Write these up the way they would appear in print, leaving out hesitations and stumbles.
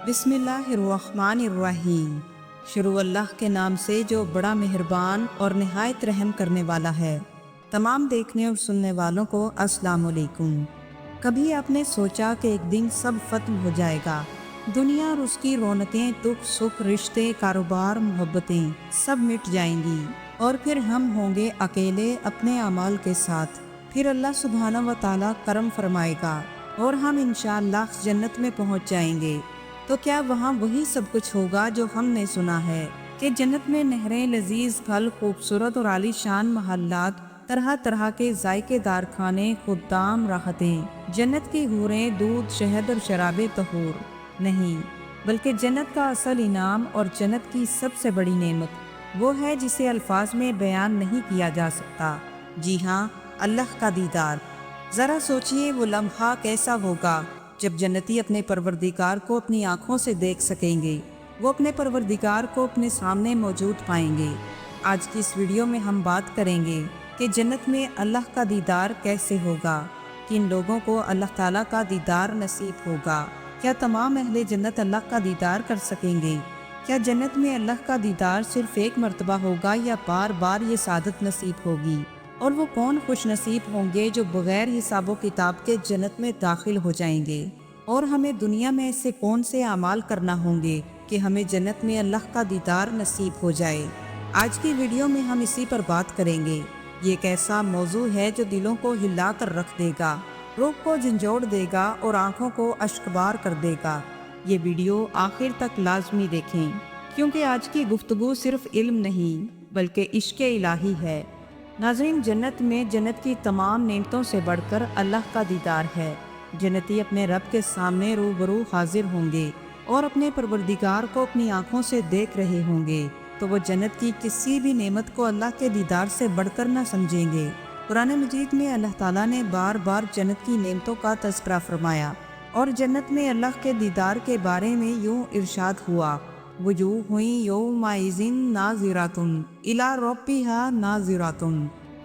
بسم اللہ الرحمن الرحیم۔ شروع اللہ کے نام سے جو بڑا مہربان اور نہایت رحم کرنے والا ہے۔ تمام دیکھنے اور سننے والوں کو السلام علیکم۔ کبھی آپ نے سوچا کہ ایک دن سب ختم ہو جائے گا؟ دنیا اور اس کی رونقیں، دکھ سکھ، رشتے، کاروبار، محبتیں سب مٹ جائیں گی، اور پھر ہم ہوں گے اکیلے اپنے اعمال کے ساتھ۔ پھر اللہ سبحانہ و تعالیٰ کرم فرمائے گا اور ہم انشاءاللہ جنت میں پہنچ جائیں گے۔ تو کیا وہاں وہی سب کچھ ہوگا جو ہم نے سنا ہے کہ جنت میں نہریں، لذیذ پھل، خوبصورت اور عالی شان محلات، طرح طرح کے ذائقے دار کھانے، خدام، راحتیں، جنت کی حوریں، دودھ، شہد اور شراب طہور؟ نہیں، بلکہ جنت کا اصل انعام اور جنت کی سب سے بڑی نعمت وہ ہے جسے الفاظ میں بیان نہیں کیا جا سکتا۔ جی ہاں، اللہ کا دیدار۔ ذرا سوچئے وہ لمحہ کیسا ہوگا جب جنتی اپنے پروردگار کو اپنی آنکھوں سے دیکھ سکیں گے، وہ اپنے پروردگار کو اپنے سامنے موجود پائیں گے۔ آج کی اس ویڈیو میں ہم بات کریں گے کہ جنت میں اللہ کا دیدار کیسے ہوگا، کن لوگوں کو اللہ تعالیٰ کا دیدار نصیب ہوگا، کیا تمام اہل جنت اللہ کا دیدار کر سکیں گے، کیا جنت میں اللہ کا دیدار صرف ایک مرتبہ ہوگا یا بار بار یہ سعادت نصیب ہوگی، اور وہ کون خوش نصیب ہوں گے جو بغیر حساب و کتاب کے جنت میں داخل ہو جائیں گے، اور ہمیں دنیا میں ایسے کون سے اعمال کرنا ہوں گے کہ ہمیں جنت میں اللہ کا دیدار نصیب ہو جائے۔ آج کی ویڈیو میں ہم اسی پر بات کریں گے۔ یہ ایک ایسا موضوع ہے جو دلوں کو ہلا کر رکھ دے گا، روح کو جھنجھوڑ دے گا اور آنکھوں کو اشکبار کر دے گا۔ یہ ویڈیو آخر تک لازمی دیکھیں، کیونکہ آج کی گفتگو صرف علم نہیں بلکہ عشق الہی ہے۔ ناظرین، جنت میں جنت کی تمام نعمتوں سے بڑھ کر اللہ کا دیدار ہے۔ جنتی اپنے رب کے سامنے روبرو حاضر ہوں گے اور اپنے پروردگار کو اپنی آنکھوں سے دیکھ رہے ہوں گے، تو وہ جنت کی کسی بھی نعمت کو اللہ کے دیدار سے بڑھ کر نہ سمجھیں گے۔ قرآن مجید میں اللہ تعالیٰ نے بار بار جنت کی نعمتوں کا تذکرہ فرمایا، اور جنت میں اللہ کے دیدار کے بارے میں یوں ارشاد ہوا: وجوہ یومئذ ناظرۃ الی ربہا ناظرۃ۔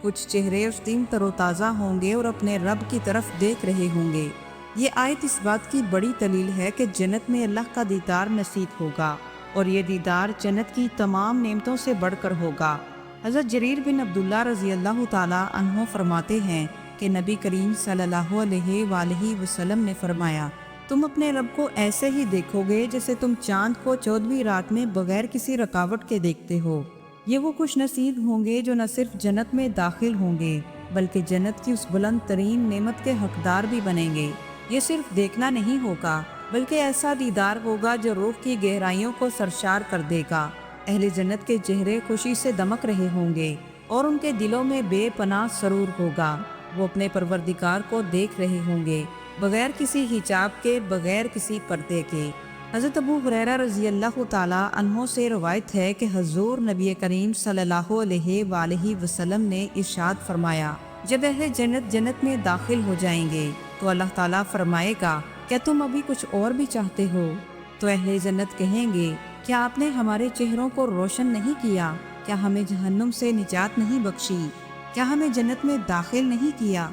کچھ چہرے اس دن تر و تازہ ہوں گے اور اپنے رب کی طرف دیکھ رہے ہوں گے۔ یہ آیت اس بات کی بڑی دلیل ہے کہ جنت میں اللہ کا دیدار نصیب ہوگا، اور یہ دیدار جنت کی تمام نعمتوں سے بڑھ کر ہوگا۔ حضرت جریر بن عبداللہ رضی اللہ تعالیٰ عنہ فرماتے ہیں کہ نبی کریم صلی اللہ علیہ وآلہ وسلم نے فرمایا: تم اپنے رب کو ایسے ہی دیکھو گے جیسے تم چاند کو 14ویں رات میں بغیر کسی رکاوٹ کے دیکھتے ہو۔ یہ وہ خوش نصیب ہوں گے جو نہ صرف جنت میں داخل ہوں گے بلکہ جنت کی اس بلند ترین نعمت کے حقدار بھی بنیں گے۔ یہ صرف دیکھنا نہیں ہوگا بلکہ ایسا دیدار ہوگا جو روح کی گہرائیوں کو سرشار کر دے گا۔ اہل جنت کے چہرے خوشی سے دمک رہے ہوں گے اور ان کے دلوں میں بے پناہ سرور ہوگا۔ وہ اپنے پروردگار کو دیکھ رہے ہوں گے بغیر کسی حجاب کے، بغیر کسی پردے کے۔ حضرت ابو ہریرہ رضی اللہ تعالیٰ عنہ سے روایت ہے کہ حضور نبی کریم صلی اللہ علیہ وآلہ وسلم نے ارشاد فرمایا: جب اہل جنت جنت میں داخل ہو جائیں گے تو اللہ تعالیٰ فرمائے گا: کیا تم ابھی کچھ اور بھی چاہتے ہو؟ تو اہل جنت کہیں گے: کیا آپ نے ہمارے چہروں کو روشن نہیں کیا؟ کیا ہمیں جہنم سے نجات نہیں بخشی؟ کیا ہمیں جنت میں داخل نہیں کیا؟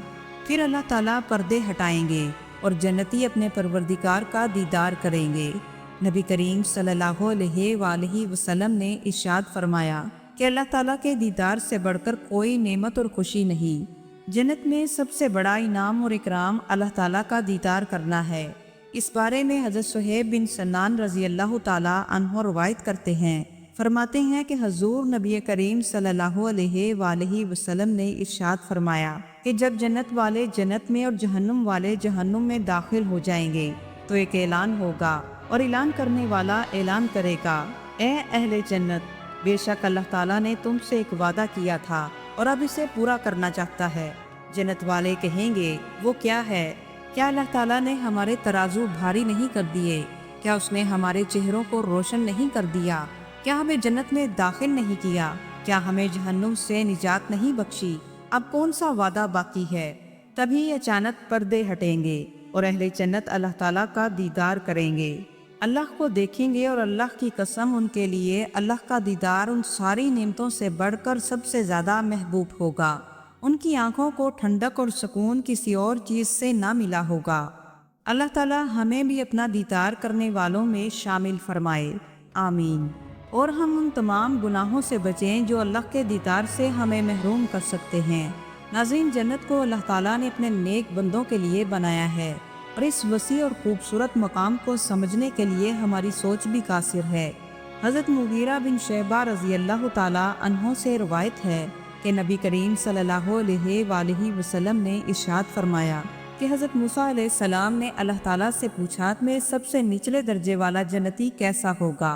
پھر اللہ تعالیٰ پردے ہٹائیں گے اور جنتی اپنے پروردگار کا دیدار کریں گے۔ نبی کریم صلی اللہ علیہ وآلہ وسلم نے ارشاد فرمایا کہ اللہ تعالیٰ کے دیدار سے بڑھ کر کوئی نعمت اور خوشی نہیں۔ جنت میں سب سے بڑا انعام اور اکرام اللہ تعالیٰ کا دیدار کرنا ہے۔ اس بارے میں حضرت صہیب بن سنان رضی اللہ تعالیٰ عنہ روایت کرتے ہیں، فرماتے ہیں کہ حضور نبی کریم صلی اللہ علیہ وآلہ وسلم نے ارشاد فرمایا کہ جب جنت والے جنت میں اور جہنم والے جہنم میں داخل ہو جائیں گے تو ایک اعلان ہوگا، اور اعلان کرنے والا اعلان کرے گا: اے اہل جنت، بے شک اللہ تعالیٰ نے تم سے ایک وعدہ کیا تھا اور اب اسے پورا کرنا چاہتا ہے۔ جنت والے کہیں گے: وہ کیا ہے؟ کیا اللہ تعالیٰ نے ہمارے ترازو بھاری نہیں کر دیے؟ کیا اس نے ہمارے چہروں کو روشن نہیں کر دیا؟ کیا ہمیں جنت میں داخل نہیں کیا؟ کیا ہمیں جہنم سے نجات نہیں بخشی؟ اب کون سا وعدہ باقی ہے؟ تبھی اچانک پردے ہٹیں گے اور اہل جنت اللہ تعالیٰ کا دیدار کریں گے، اللہ کو دیکھیں گے، اور اللہ کی قسم ان کے لیے اللہ کا دیدار ان ساری نعمتوں سے بڑھ کر سب سے زیادہ محبوب ہوگا۔ ان کی آنکھوں کو ٹھنڈک اور سکون کسی اور چیز سے نہ ملا ہوگا۔ अल्लाह ताला हमें भी अपना दीदार करने वालों में शामिल फरमाए, आमीन। और हम उन तमाम गुनाहों से बचें जो अल्लाह के दीदार से हमें महरूम कर सकते हैं। नाज़रीन, जन्नत को अल्लाह ताला ने अपने नेक बंदों के लिए बनाया है और इस वसी और खूबसूरत मकाम को समझने के लिए हमारी सोच भी कासिर है। हज़रत मुगीरा बिन शैबा रज़ी अल्लाह ताला अन्हों से रवायत है कि नबी करीम सल्लल्लाहु अलैहि वसल्लम ने इरशाद फरमाया कि हज़रत मूसा अलैहिस्सलाम ने अल्लाह ताला से पूछा में सबसे निचले दर्जे वाला जन्नती कैसा होगा।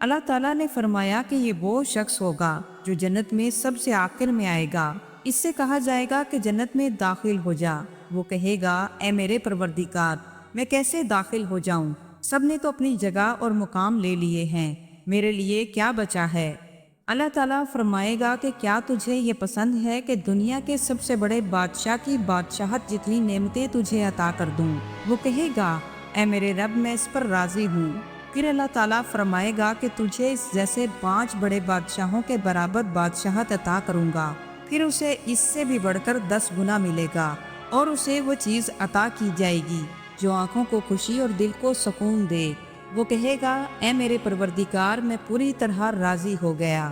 अल्लाह ताला ने फरमाया कि ये वो शख्स होगा जो जन्नत में सबसे आखिर में आएगा। इससे कहा जाएगा कि जन्नत में दाखिल हो जा। वो कहेगा, ए मेरे परवरदिगार, मैं कैसे दाखिल हो जाऊं? सब ने तो अपनी जगह और मुकाम ले लिए हैं, मेरे लिए क्या बचा है? अल्लाह ताला फरमाएगा कि क्या तुझे ये पसंद है कि दुनिया के सबसे बड़े बादशाह की बादशाहत जितनी नेमतें तुझे अता कर दूं? वो कहेगा, ए मेरे रब, मैं इस पर राजी हूँ। फिर अल्लाह ताला फरमाएगा कि तुझे इस जैसे 5 बड़े बादशाहों के बराबर बादशाहत अता करूँगा। फिर उसे इससे भी बढ़कर 10 गुना मिलेगा और उसे वो चीज़ अता की जाएगी जो आँखों को खुशी और दिल को सुकून दे। वो कहेगा, ए मेरे परवरदिगार, मैं पूरी तरह राज़ी हो गया।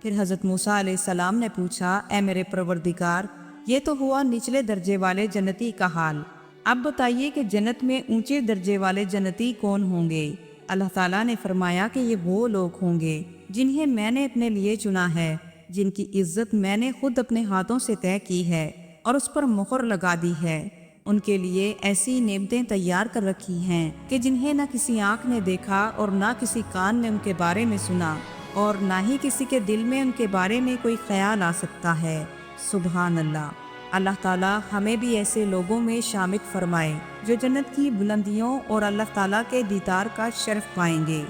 फिर हज़रत मूसा अलैहिस्सलाम ने पूछा, ए मेरे परवरदिगार, ये तो हुआ निचले दर्जे वाले जन्नती का हाल। अब बताइए कि जन्नत में ऊंचे दर्जे वाले जन्नती कौन होंगे? अल्लाह ताला ने फरमाया कि ये वो लोग होंगे जिन्हें मैंने अपने लिए चुना है, जिनकी इज्जत मैंने खुद अपने हाथों से तय की है और उस पर मुहर लगा दी है। उनके लिए ऐसी नेमतें तैयार कर रखी हैं कि जिन्हें न किसी आँख ने देखा और न किसी कान ने उनके बारे में सुना और न ही किसी के दिल में उनके बारे में कोई ख्याल आ सकता है। सुभान अल्लाह। अल्लाह ताला हमें भी ऐसे लोगों में शामिल फरमाए जो जन्नत की बुलंदियों और अल्लाह ताला के दीदार का शर्फ पाएंगे।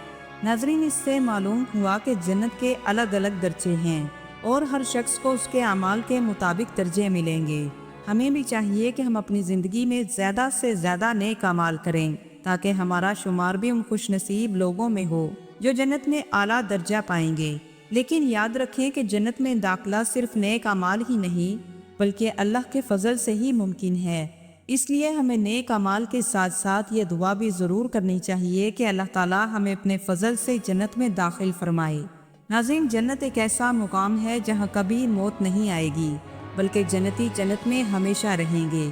नाज़रीन, इससे मालूम हुआ कि जन्नत के अलग अलग दर्जे हैं और हर शख्स को उसके अमाल के मुताबिक दर्जे मिलेंगे। हमें भी चाहिए कि हम अपनी ज़िंदगी में ज़्यादा से ज़्यादा नेक अमाल करें ताकि हमारा शुमार भी उन खुशनसीब लोगों में हो जो जन्नत में आला दर्जा पाएंगे। लेकिन याद रखें कि जन्नत में दाखिला सिर्फ नेक अमाल ही नहीं बल्कि अल्लाह के फजल से ही मुमकिन है। इसलिए हमें नेक अमाल के साथ साथ ये दुआ भी ज़रूर करनी चाहिए कि अल्लाह ताला हमें अपने फजल से जन्नत में दाखिल फरमाए। नाज़रीन, जन्नत एक ऐसा मुकाम है जहाँ कभी मौत नहीं आएगी बल्कि जन्नती जन्नत में हमेशा रहेंगे।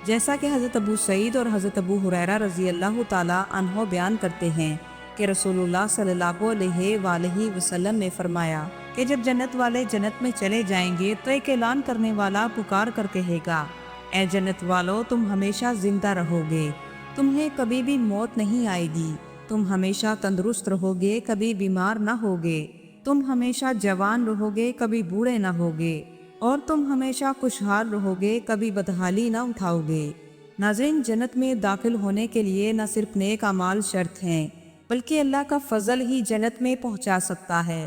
जैसा कि हज़रत अबू सईद और हज़रत अबू हुरैरा रज़ी अल्लाह ताला अन्हो बयान करते हैं कि रसूलुल्लाह सल्लल्लाहु अलैहि वसल्लम ने फरमाया कि जब जन्नत वाले जन्नत में चले जाएंगे तो एक ऐलान करने वाला पुकार कर कहेगा, ए जन्नत वालों, तुम हमेशा जिंदा रहोगे, तुम्हें कभी भी मौत नहीं आएगी, तुम हमेशा तंदुरुस्त रहोगे, कभी बीमार ना होगे, तुम हमेशा जवान रहोगे, कभी बूढ़े ना होगे और तुम हमेशा खुशहाल रहोगे, कभी बदहाली ना उठाओगे। नाज़रीन, जन्नत में दाखिल होने के लिए न सिर्फ नेक अमाल शर्त हैं बल्कि अल्लाह का फजल ही जन्नत में पहुंचा सकता है।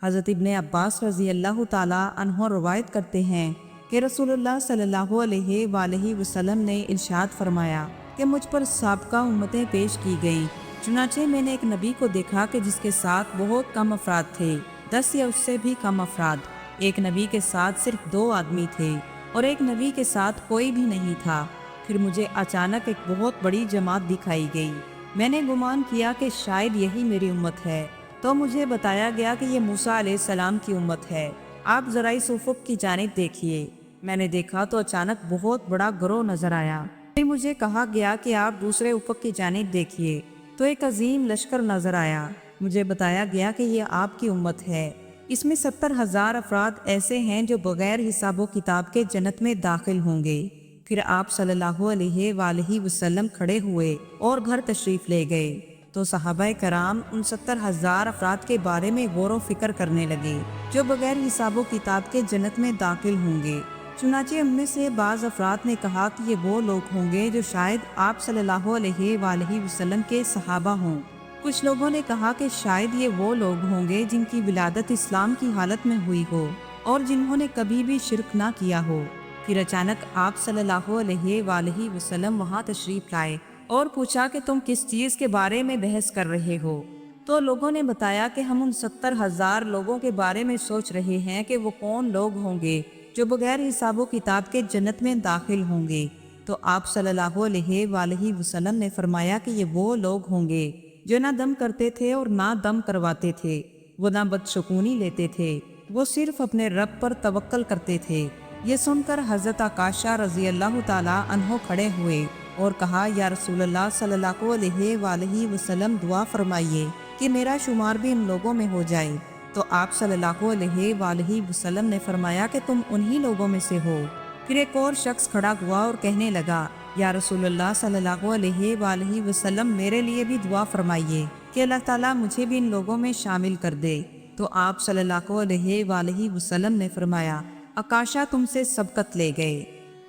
हज़रत इब्ने अब्बास रज़ी अल्लाह ताला अन्हो रवायत करते हैं कि रसूलुल्लाह सल्लल्लाहु अलैहि वसल्लम ने इरशाद फरमाया कि मुझ पर साबका उम्मतें पेश की गईं। चुनाचे मैंने एक नबी को देखा कि जिसके साथ बहुत कम अफराद थे, 10 या उससे भी कम अफराद। एक नबी के साथ सिर्फ 2 आदमी थे और एक नबी के साथ कोई भी नहीं था। फिर मुझे अचानक एक बहुत बड़ी जमात दिखाई गई। मैंने गुमान किया कि शायद यही मेरी उम्मत है, तो मुझे बताया गया कि ये मूसा अलैहिस्सलाम की उम्मत है। आप ज़रा इस उफ़ुक़ की जानिब देखिए। मैंने देखा तो अचानक बहुत बड़ा गिरोह नजर आया। फिर मुझे कहा गया कि आप दूसरे उफ़ुक़ की जानिब देखिए, तो एक अजीम लश्कर नजर आया। मुझे बताया गया कि ये आपकी उम्मत है। इसमें 70,000 अफराद ऐसे हैं जो बगैर हिसाबो किताब के जन्नत में दाखिल होंगे। फिर आप सल्लल्लाहु अलैहि वसल्लम खड़े हुए और घर तशरीफ ले गए तो सहाबाए कराम उन 70,000 अफराद के बारे में गौर व फिक्र करने लगे जो बगैर हिसाबो किताब के जन्नत में दाखिल होंगे। चुनाचे उनमें से बाज़ अफराद ने कहा कि ये वो लोग होंगे जो शायद आप सल्लल्लाहु अलैहि वसल्लम के सहाबा हों। कुछ लोगों ने कहा कि शायद ये वो लोग होंगे जिनकी विलादत इस्लाम की हालत में हुई हो और जिन्होंने कभी भी शिरक ना किया हो। फिर अचानक आप सल्लल्लाहु अलैहि वसल्लम वहाँ तशरीफ लाए और पूछा कि तुम किस चीज़ के बारे में बहस कर रहे हो। तो लोगों ने बताया कि हम उन 70,000 लोगों के बारे में सोच रहे हैं कि वो कौन लोग होंगे जो बगैर हिसाबो किताब के जन्नत में दाखिल होंगे। تو آپ सल्लल्लाहु अलैहि वसल्लम ने फरमाया कि ये वो लोग होंगे जो ना दम करते थे और ना दम करवाते थे, वो ना बदशगुनी लेते थे, वो सिर्फ अपने रब पर तवक्कल करते थे। ये सुनकर हज़रत आकाशा रज़ी अल्लाह ताला अन्हो खड़े हुए और कहा, या रसूलल्लाह सल्लल्लाहु अलैहि वसल्लम दुआ फरमाइए कि मेरा शुमार भी इन लोगों में हो जाए। तो आप सल्लल्लाहु अलैहि वसल्लम ने फरमाया कि तुम उन्हीं लोगों में से हो। फिर एक और शख्स खड़ा हुआ और कहने लगा, या रसूलल्लाह सल्लल्लाहु अलैहि वसल्लम मेरे लिए भी दुआ फरमाइए कि अल्लाह ताला मुझे भी इन लोगों में शामिल कर दे। तो आप सल्लल्लाहु अलैहि वसल्लम ने फरमाया, आकाशा तुमसे सबकत ले गए।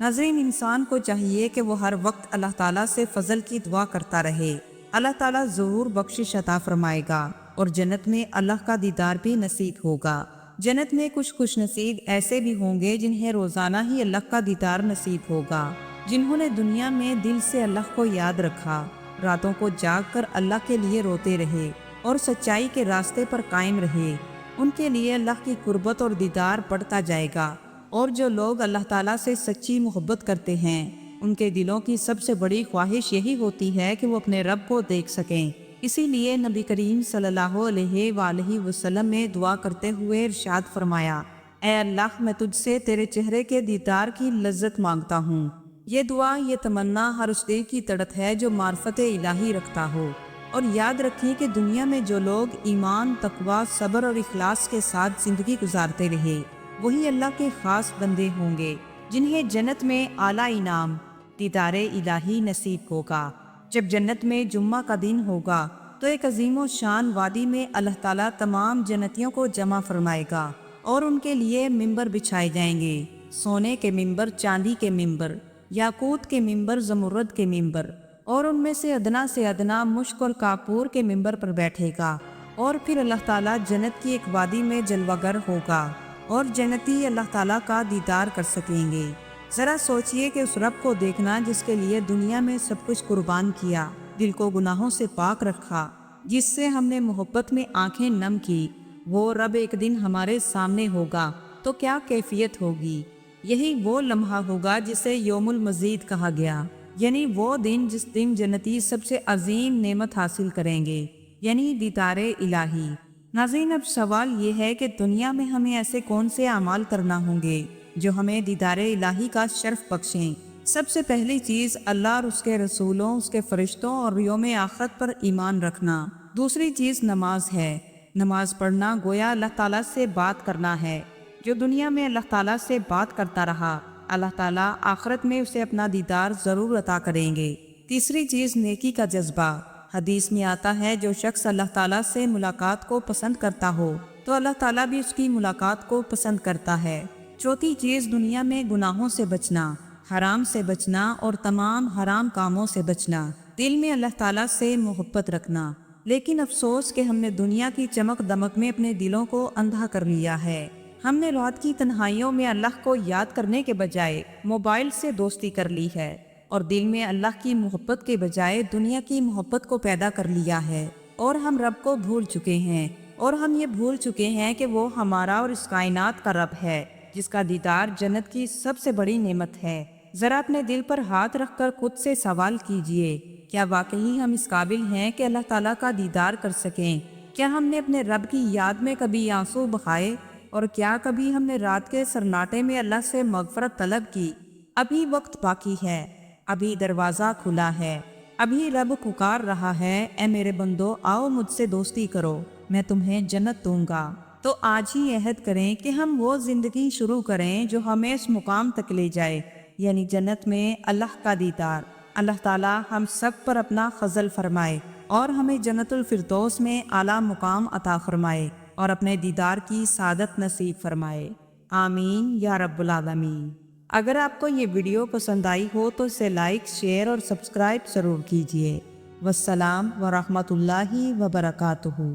नाज़रीन, इंसान को चाहिए कि वो हर वक्त अल्लाह ताला से फजल की दुआ करता रहे। अल्लाह ताला ज़रूर बख्शिश अता फरमाएगा और जन्नत में अल्लाह का दीदार भी नसीब होगा। जन्नत में कुछ खुश नसीब ऐसे भी होंगे जिन्हें रोज़ाना ही अल्लाह का दीदार नसीब होगा, जिन्होंने दुनिया में दिल से अल्लाह को याद रखा, रातों को जाग कर अल्लाह के लिए रोते रहे और सच्चाई के रास्ते पर कायम रहे। उनके लिए अल्लाह की कुर्बत और दीदार बढ़ता जाएगा। और जो लोग अल्लाह ताला से सच्ची मोहब्बत करते हैं, उनके दिलों की सबसे बड़ी ख्वाहिश यही होती है कि वो अपने रब को देख सकें। इसीलिए नबी करीम सल्लल्लाहु अलैहि वसल्लम ने दुआ करते हुए इरशाद फरमाया, ऐ अल्लाह, मैं तुझसे तेरे चेहरे के दीदार की लज्जत मांगता हूँ। ये दुआ, ये तमन्ना हर उस दिल की तड़प है जो मार्फत इलाही रखता हो। और याद रखें कि दुनिया में जो लोग ईमान, तकवा, सब्र और इखलास के साथ ज़िंदगी गुजारते रहे, वही अल्लाह के ख़ास बंदे होंगे जिन्हें जन्नत में आला इनाम दीदारे इलाही नसीब होगा। जब जन्नत में जुम्मा का दिन होगा तो एक अजीम शान वादी में अल्लाह ताला तमाम जन्नतियों को जमा फरमाएगा और उनके लिए मिंबर बिछाए जाएंगे। सोने के मिंबर, चांदी के मिंबर, याकूत के मिंबर, ज़मुर्रद के मिंबर, और उनमें से अदना मुश्क और कापूर के मिंबर पर बैठेगा। और फिर अल्लाह ताला जन्नत की एक वादी में जलवागर होगा और जन्नती अल्लाह ताला का दीदार कर सकेंगे। ज़रा सोचिए कि उस रब को देखना जिसके लिए दुनिया में सब कुछ कुर्बान किया, दिल को गुनाहों से पाक रखा, जिससे हमने मोहब्बत में आंखें नम की, वो रब एक दिन हमारे सामने होगा तो क्या कैफियत होगी। यही वो लम्हा होगा जिसे यौमुल मजीद कहा गया, यानी वो दिन जिस दिन जन्नती सबसे अजीम नेमत हासिल करेंगे, यानी दीदारे इलाही। नाज़रीन, अब सवाल ये है कि दुनिया में हमें ऐसे कौन से अमाल करना होंगे जो हमें दीदारे इलाही का शर्फ बख्शें। सबसे पहली चीज़ अल्लाह और उसके रसूलों, उसके फरिश्तों और यौम आखिरत पर ईमान रखना। दूसरी चीज़ नमाज है। नमाज पढ़ना गोया अल्लाह ताला से बात करना है। जो दुनिया में अल्लाह ताला से बात करता रहा, अल्लाह ताला आखिरत में उसे अपना दीदार ज़रूर अता करेंगे। तीसरी चीज़ नेकी का जज्बा। हदीस में आता है, जो शख्स अल्लाह ताला से मुलाकात को पसंद करता हो तो अल्लाह ताला भी उसकी मुलाकात को पसंद करता है। चौथी चीज़ दुनिया में गुनाहों से बचना, हराम से बचना और तमाम हराम कामों से बचना। दिल में अल्लाह ताला से मोहब्बत रखना। लेकिन अफसोस कि हमने दुनिया की चमक दमक में अपने दिलों को अंधा कर लिया है। हमने रात की तन्हाइयों में अल्लाह को याद करने के बजाय मोबाइल से दोस्ती कर ली है और दिल में अल्लाह की मोहब्बत के बजाय दुनिया की मोहब्बत को पैदा कर लिया है। और हम रब को भूल चुके हैं और हम ये भूल चुके हैं कि वो हमारा और इस कायनात का रब है, जिसका दीदार जन्नत की सबसे बड़ी नेमत है। ज़रा अपने दिल पर हाथ रखकर खुद से सवाल कीजिए, क्या वाकई हम इस काबिल हैं कि अल्लाह ताला का दीदार कर सकें? क्या हमने अपने रब की याद में कभी आंसू बहाए? और क्या कभी हमने रात के सरनाटे में अल्लाह से मगफरत तलब की? अभी वक्त बाकी है, अभी दरवाज़ा खुला है, अभी रब पुकार रहा है, ए मेरे बंदो आओ मुझसे दोस्ती करो, मैं तुम्हें जन्नत दूंगा। तो आज ही अहद करें कि हम वो ज़िंदगी शुरू करें जो हमें इस मुकाम तक ले जाए, यानी जन्नत में अल्लाह का दीदार। अल्लाह ताला हम सब पर अपना फजल फरमाए और हमें जन्नतुल फिरदौस में आला मुकाम अता फरमाए और अपने दीदार की सादत नसीब फरमाए। आमीन या रब्बुल आलमीन। अगर आपको ये वीडियो पसंद आई हो तो इसे लाइक, शेयर और सब्सक्राइब ज़रूर कीजिए। वस्सलाम व रहमतुल्लाहि व बरकातुहू।